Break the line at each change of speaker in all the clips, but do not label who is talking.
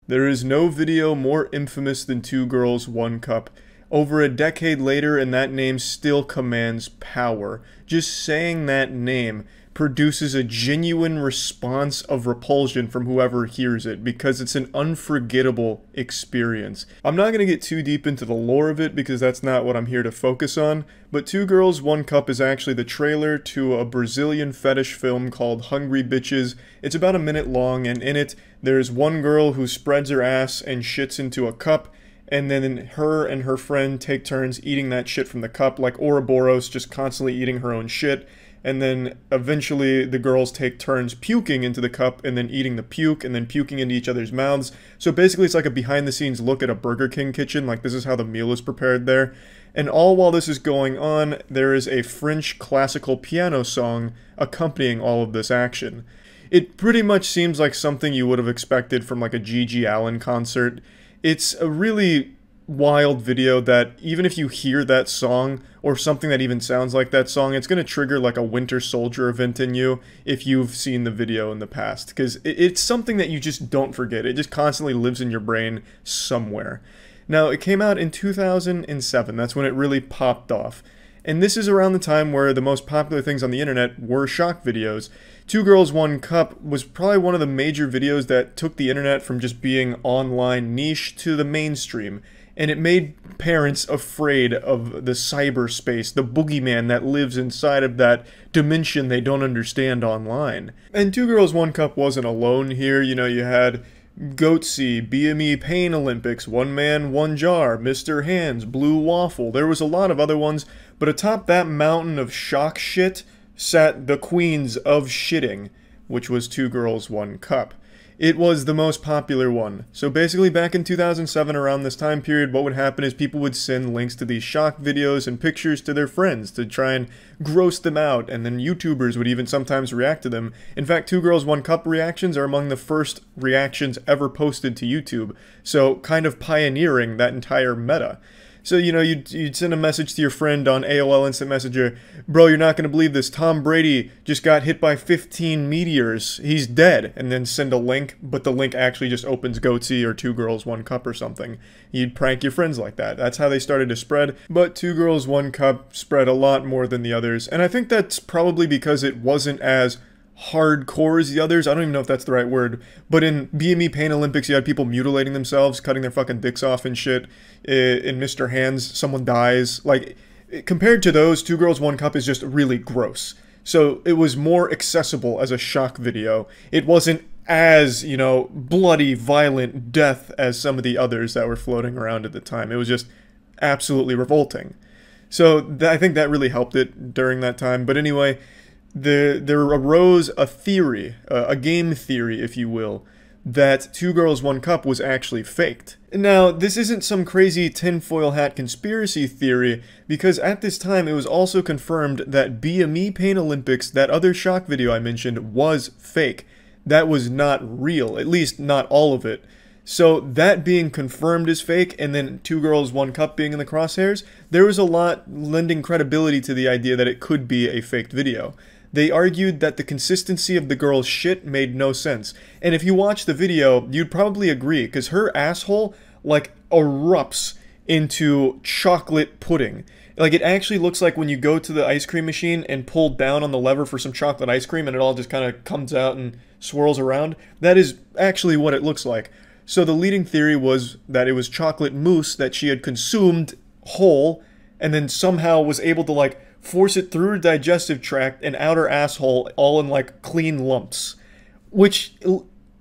There is no video more infamous than Two Girls, One Cup. Over a decade later, and that name still commands power. Just saying that name produces a genuine response of repulsion from whoever hears it, because it's an unforgettable experience. I'm not going to get too deep into the lore of it, because that's not what I'm here to focus on, but Two Girls, One Cup is actually the trailer to a Brazilian fetish film called Hungry Bitches. It's about a minute long, and in it, there's one girl who spreads her ass and shits into a cup, and then her and her friend take turns eating that shit from the cup, like Ouroboros, just constantly eating her own shit. And then eventually the girls take turns puking into the cup and then eating the puke and then puking into each other's mouths. So basically it's like a behind the scenes look at a Burger King kitchen, like this is how the meal is prepared there. And all while this is going on, there is a French classical piano song accompanying all of this action. It pretty much seems like something you would have expected from like a G.G. Allin concert. It's a really wild video that even if you hear that song or something that even sounds like that song, it's going to trigger like a Winter Soldier event in you if you've seen the video in the past, because it's something that you just don't forget. It just constantly lives in your brain somewhere. Now, it came out in 2007. That's when it really popped off. And this is around the time where the most popular things on the internet were shock videos. Two Girls, One Cup was probably one of the major videos that took the internet from just being online niche to the mainstream. And it made parents afraid of the cyberspace, the boogeyman that lives inside of that dimension they don't understand online. And Two Girls, One Cup wasn't alone here. You know, you had Goatsy, BME Pain Olympics, One Man, One Jar, Mr. Hands, Blue Waffle. There was a lot of other ones, but atop that mountain of shock shit sat the queens of shitting, which was Two Girls, One Cup. It was the most popular one. So basically back in 2007, around this time period, what would happen is people would send links to these shock videos and pictures to their friends to try and gross them out, and then YouTubers would even sometimes react to them. In fact, Two Girls, One Cup reactions are among the first reactions ever posted to YouTube, so kind of pioneering that entire meta. So, you know, you'd send a message to your friend on AOL Instant Messenger, bro, you're not going to believe this, Tom Brady just got hit by 15 meteors, he's dead, and then send a link, but the link actually just opens Goatsy or Two Girls, One Cup or something. You'd prank your friends like that. That's how they started to spread, but Two Girls, One Cup spread a lot more than the others, and I think that's probably because it wasn't as hardcore as the others. I don't even know if that's the right word, but in BME Pain Olympics you had people mutilating themselves, cutting their fucking dicks off and shit. In Mr. Hands, someone dies. Like, compared to those, Two Girls, One Cup is just really gross. So it was more accessible as a shock video. It wasn't as, you know, bloody, violent death as some of the others that were floating around at the time. It was just absolutely revolting. So I think that really helped it during that time. But anyway, there arose a theory, a game theory, if you will, that Two Girls, One Cup was actually faked. Now, this isn't some crazy tinfoil hat conspiracy theory, because at this time it was also confirmed that BME Pain Olympics, that other shock video I mentioned, was fake. That was not real, at least not all of it. So that being confirmed as fake, and then Two Girls, One Cup being in the crosshairs, there was a lot lending credibility to the idea that it could be a faked video. They argued that the consistency of the girl's shit made no sense. And if you watch the video, you'd probably agree, because her asshole, like, erupts into chocolate pudding. Like, it actually looks like when you go to the ice cream machine and pull down on the lever for some chocolate ice cream and it all just kind of comes out and swirls around. That is actually what it looks like. So the leading theory was that it was chocolate mousse that she had consumed whole and then somehow was able to, like, force it through her digestive tract and out her asshole all in, like, clean lumps. Which,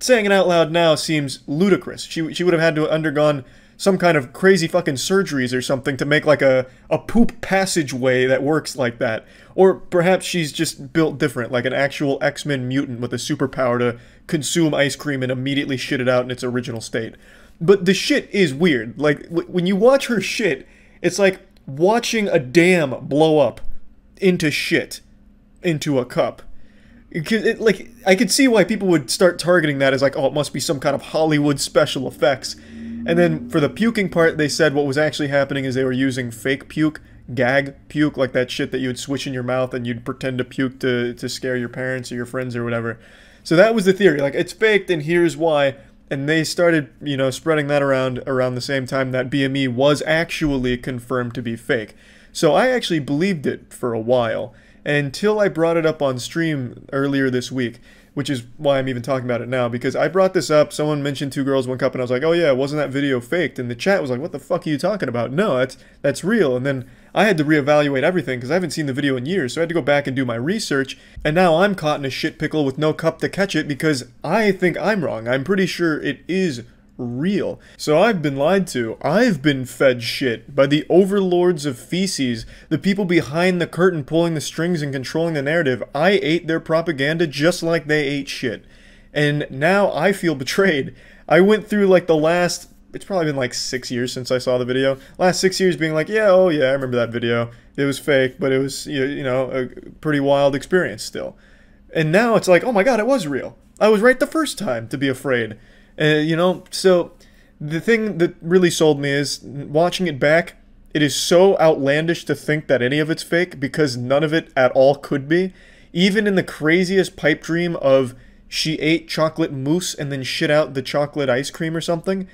saying it out loud now, seems ludicrous. She would have had to have undergone some kind of crazy fucking surgeries or something to make, like, a poop passageway that works like that. Or perhaps she's just built different, like an actual X-Men mutant with a superpower to consume ice cream and immediately shit it out in its original state. But the shit is weird. Like, when you watch her shit, it's like watching a dam blow up into shit into a cup. Like, I could see why people would start targeting that as like, oh, it must be some kind of Hollywood special effects. And then for the puking part, they said what was actually happening is they were using fake puke, gag puke, like that shit that you would switch in your mouth and you'd pretend to puke to scare your parents or your friends or whatever. So that was the theory. Like, it's faked and here's why. And they started, spreading that around the same time that BME was actually confirmed to be fake. So I actually believed it for a while, until I brought it up on stream earlier this week, which is why I'm even talking about it now, because I brought this up, someone mentioned Two Girls, One Cup, and I was like, oh yeah, wasn't that video faked? And the chat was like, what the fuck are you talking about? No, that's real. And then I had to reevaluate everything, because I haven't seen the video in years, so I had to go back and do my research, and now I'm caught in a shit pickle with no cup to catch it, because I think I'm wrong. I'm pretty sure it is real. So I've been lied to. I've been fed shit by the overlords of feces, the people behind the curtain pulling the strings and controlling the narrative. I ate their propaganda just like they ate shit. And now I feel betrayed. I went through like the last, it's probably been like 6 years since I saw the video. Last 6 years being like, yeah, oh yeah, I remember that video. It was fake, but it was, a pretty wild experience still. And now it's like, oh my god, it was real. I was right the first time to be afraid. So the thing that really sold me is, watching it back, it is so outlandish to think that any of it's fake, because none of it at all could be. Even in the craziest pipe dream of she ate chocolate mousse and then shit out the chocolate ice cream or something,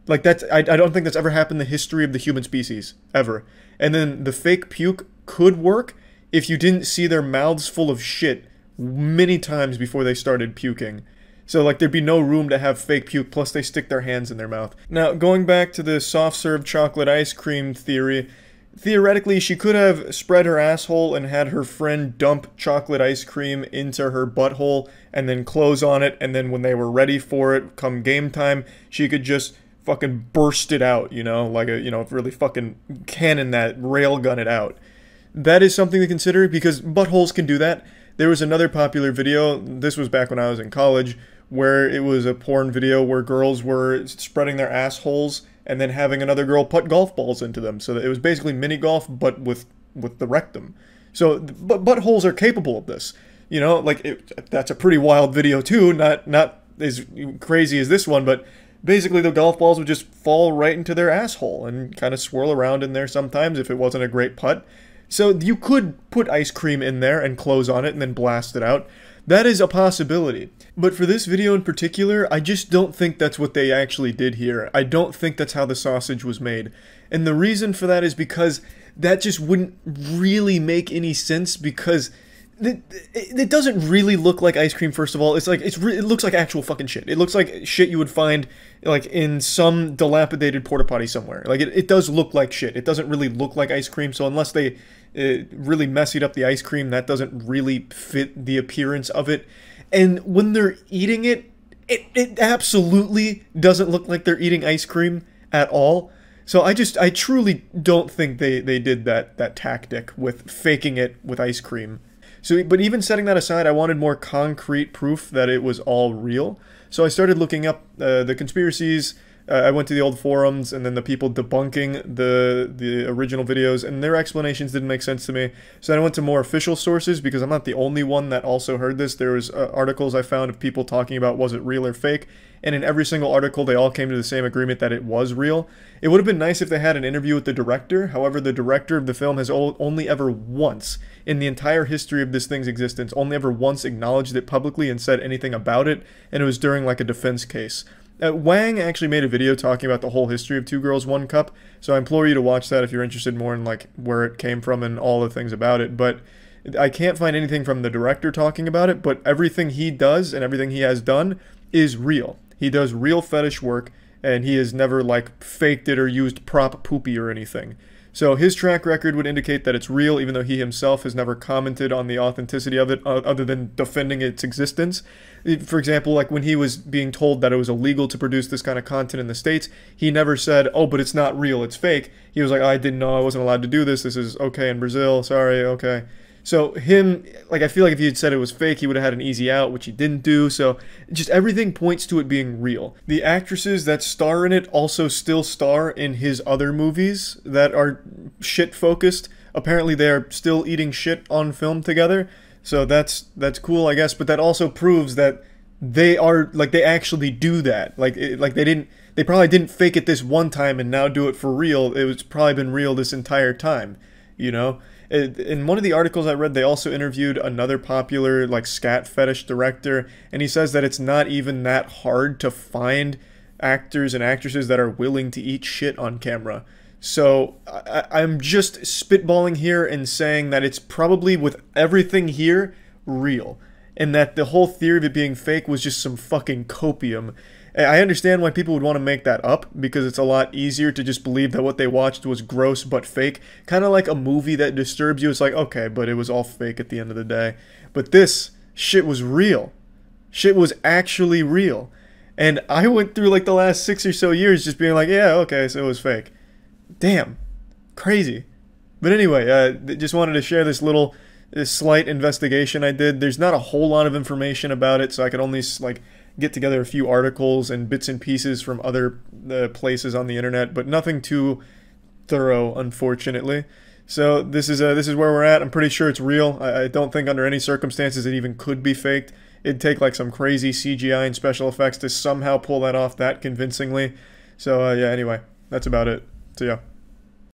like I don't think that's ever happened in the history of the human species, ever. And then the fake puke could work if you didn't see their mouths full of shit many times before they started puking. So, like, there'd be no room to have fake puke, plus they stick their hands in their mouth. Now, going back to the soft-serve chocolate ice cream theory, theoretically, she could have spread her asshole and had her friend dump chocolate ice cream into her butthole and then close on it, and then when they were ready for it, come game time, she could just fucking burst it out, like really fucking cannon that, railgun it out. That is something to consider, because buttholes can do that. There was another popular video, this was back when I was in college, where it was a porn video where girls were spreading their assholes and then having another girl put golf balls into them. So that it was basically mini golf, but with the rectum. So, but buttholes are capable of this. That's a pretty wild video too, not as crazy as this one, but basically the golf balls would just fall right into their asshole and kind of swirl around in there sometimes if it wasn't a great putt. So you could put ice cream in there and close on it and then blast it out. That is a possibility. But for this video in particular, I just don't think that's what they actually did here. I don't think that's how the sausage was made. And the reason for that is because that just wouldn't really make any sense, because it doesn't really look like ice cream, first of all. It looks like actual fucking shit. It looks like shit you would find like in some dilapidated porta potty somewhere. Like it does look like shit. It doesn't really look like ice cream, so unless they really messied up the ice cream, that doesn't really fit the appearance of it. And when they're eating it, it absolutely doesn't look like they're eating ice cream at all. So I truly don't think they did that tactic with faking it with ice cream. So, but even setting that aside, I wanted more concrete proof that it was all real. So I started looking up the conspiracies. I went to the old forums, and then the people debunking the original videos, and their explanations didn't make sense to me. So then I went to more official sources, because I'm not the only one that also heard this. There was articles I found of people talking about was it real or fake, and in every single article they all came to the same agreement that it was real. It would have been nice if they had an interview with the director. However, the director of the film has only ever once, in the entire history of this thing's existence, only ever once acknowledged it publicly and said anything about it, and it was during like a defense case. Wang actually made a video talking about the whole history of Two Girls, One Cup, so I implore you to watch that if you're interested more in like where it came from and all the things about it. But I can't find anything from the director talking about it, but everything he does and everything he has done is real. He does real fetish work, and he has never like faked it or used prop poopy or anything. So his track record would indicate that it's real, even though he himself has never commented on the authenticity of it other than defending its existence. For example, like when he was being told that it was illegal to produce this kind of content in the States, he never said, oh, but it's not real, it's fake. He was like, I didn't know, I wasn't allowed to do this is okay in Brazil, sorry, okay. So him, like, I feel like if he had said it was fake, he would have had an easy out, which he didn't do. So just everything points to it being real. The actresses that star in it also still star in his other movies that are shit focused. Apparently they are still eating shit on film together. So that's cool, I guess. But that also proves that they are, like, they actually do that. They probably didn't fake it this one time and now do it for real. It was probably been real this entire time, you know? In one of the articles I read, they also interviewed another popular like scat fetish director, and he says that it's not even that hard to find actors and actresses that are willing to eat shit on camera. So I'm just spitballing here and saying that it's probably, with everything here, real. And that the whole theory of it being fake was just some fucking copium. I understand why people would want to make that up, because it's a lot easier to just believe that what they watched was gross but fake. Kind of like a movie that disturbs you. It's like, okay, but it was all fake at the end of the day. But this shit was real. Shit was actually real. And I went through like the last 6 or so years just being like, yeah, okay, so it was fake. Damn. Crazy. But anyway, just wanted to share this slight investigation I did. There's not a whole lot of information about it, so I could only like get together a few articles and bits and pieces from other places on the internet, but nothing too thorough, unfortunately. So this is where we're at. I'm pretty sure it's real. I don't think under any circumstances it even could be faked. It'd take like some crazy CGI and special effects to somehow pull that off that convincingly. So yeah, anyway, that's about it. See ya.